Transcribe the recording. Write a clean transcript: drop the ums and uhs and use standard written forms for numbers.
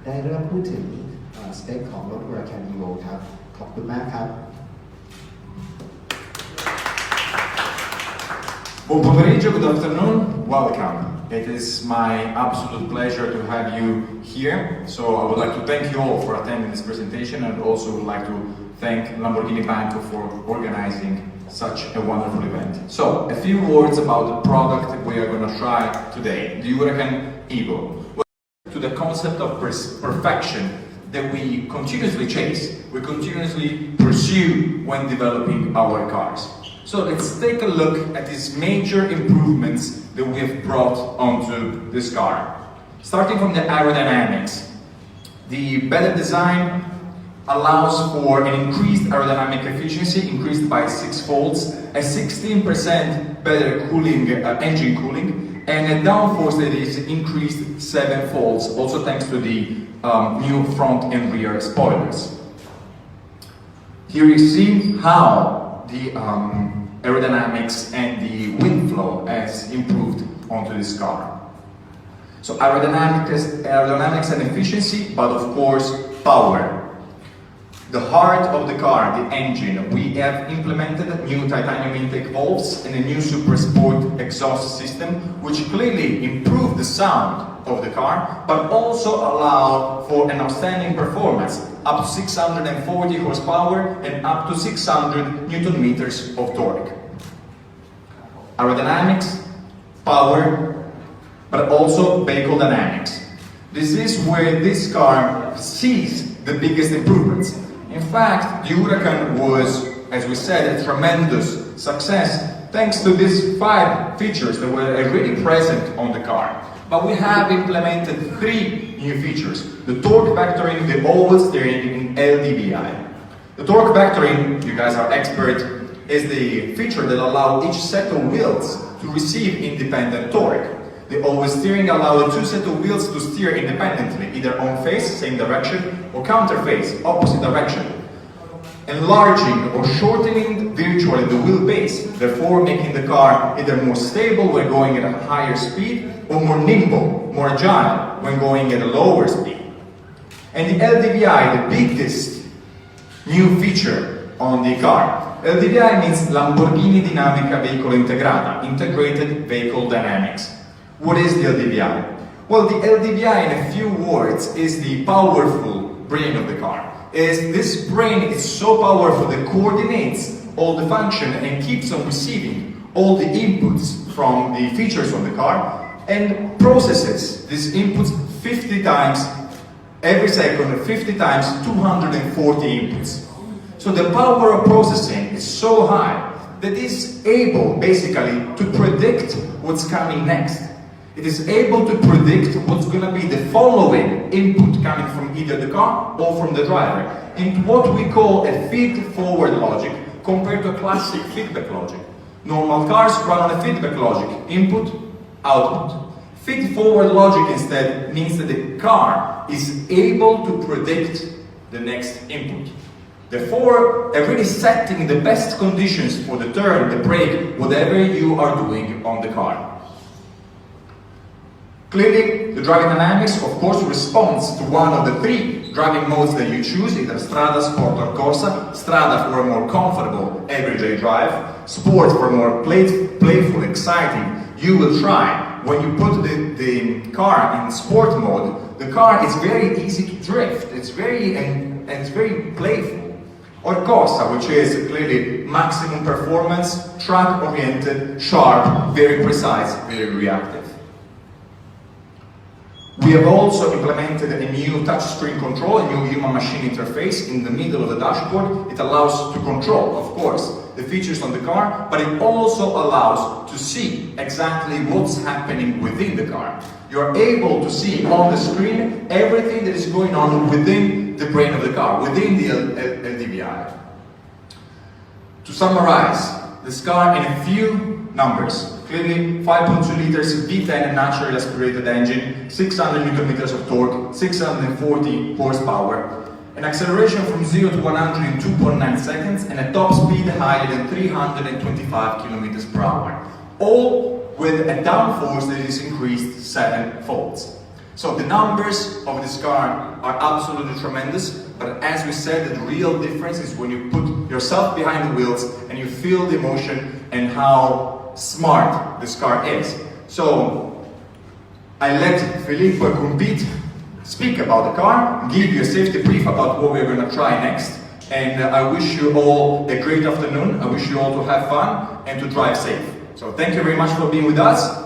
ได้เริ่มพูดถึงสเปคของรถ Huracan EVO ครับขอบคุณมากครับ Buon pomeriggio, good afternoon, welcome. It is my absolute pleasure to have you here. So I would like to thank you all for attending this presentation and also would like to thank Lamborghini Banco for organizing such a wonderful event. So a few words about the product we are going to try today, the Huracan EVO. To the concept of perfection that we continuously chase, we continuously pursue when developing our cars. So let's take a look at these major improvements that we have brought onto this car. Starting from the aerodynamics, the better design allows for an increased aerodynamic efficiency, increased by 6 folds, a 16% better cooling, engine cooling, and a downforce that is increased 7 folds, also thanks to the new front and rear spoilers. Here you see how the aerodynamics and the wind flow has improved onto this car. So aerodynamics and efficiency, but of course power. The heart of the car, the engine, we have implemented new titanium intake valves and a new super sport exhaust system, which clearly improve the sound of the car, but also allow for an outstanding performance, up to 640 horsepower and up to 600 Newton meters of torque. Aerodynamics, power, but also vehicle dynamics. This is where this car sees the biggest improvements. In fact, the Huracan was, as we said, a tremendous success thanks to these 5 features that were already present on the car. But we have implemented 3 new features. The torque vectoring, the oval steering, and LDVI. The torque vectoring, you guys are expert, is the feature that allows each set of wheels to receive independent torque. The oval steering allows the 2 sets of wheels to steer independently, either on face, same direction, or counter face, opposite direction, enlarging or shortening virtually the wheelbase, therefore making the car either more stable when going at a higher speed, or more nimble, more agile when going at a lower speed. And the LDVI, the biggest new feature on the car. LDVI means Lamborghini Dynamica Veicolo Integrata, Integrated Vehicle Dynamics. What is the LDVI? Well, the LDVI, in a few words, is the powerful brain of the car. This brain is so powerful that coordinates all the function and keeps on receiving all the inputs from the features on the car and processes these inputs 50 times every second, 50 times 240 inputs. So the power of processing is so high that it's able basically to predict what's coming next. It is able to predict what's going to be the following input coming from either the car or from the driver, into what we call a feed-forward logic compared to a classic feedback logic. Normal cars run on a feedback logic, input, output. Feed-forward logic instead means that the car is able to predict the next input. Therefore, already setting the best conditions for the turn, the brake, whatever you are doing on the car. Clearly, the driving dynamics, of course, responds to one of the 3 driving modes that you choose, either Strada, Sport or Corsa. Strada for a more comfortable, everyday drive. Sport for more playful, exciting. You will try. When you put the car in sport mode, the car is very easy to drift. It's very playful. Or Corsa, which is clearly maximum performance, track-oriented, sharp, very precise, very reactive. We have also implemented a new touchscreen control, a new human-machine interface in the middle of the dashboard. It allows to control, of course, the features on the car, but it also allows to see exactly what's happening within the car. You're able to see on the screen everything that is going on within the brain of the car, within the LDVI. To summarize, this car in a few numbers. Clearly, 5.2 liters V10 naturally aspirated engine, 600 Newton meters of torque, 640 horsepower, an acceleration from 0 to 100 in 2.9 seconds, and a top speed higher than 325 kilometers per hour. All with a downforce that is increased 7 folds. So the numbers of this car are absolutely tremendous, but as we said, the real difference is when you put yourself behind the wheels and you feel the emotion and how smart this car is. So I let Filippo Cumpit speak about the car, give you a safety brief about what we're going to try next. And I wish you all a great afternoon. I wish you all to have fun and to drive safe. So thank you very much for being with us.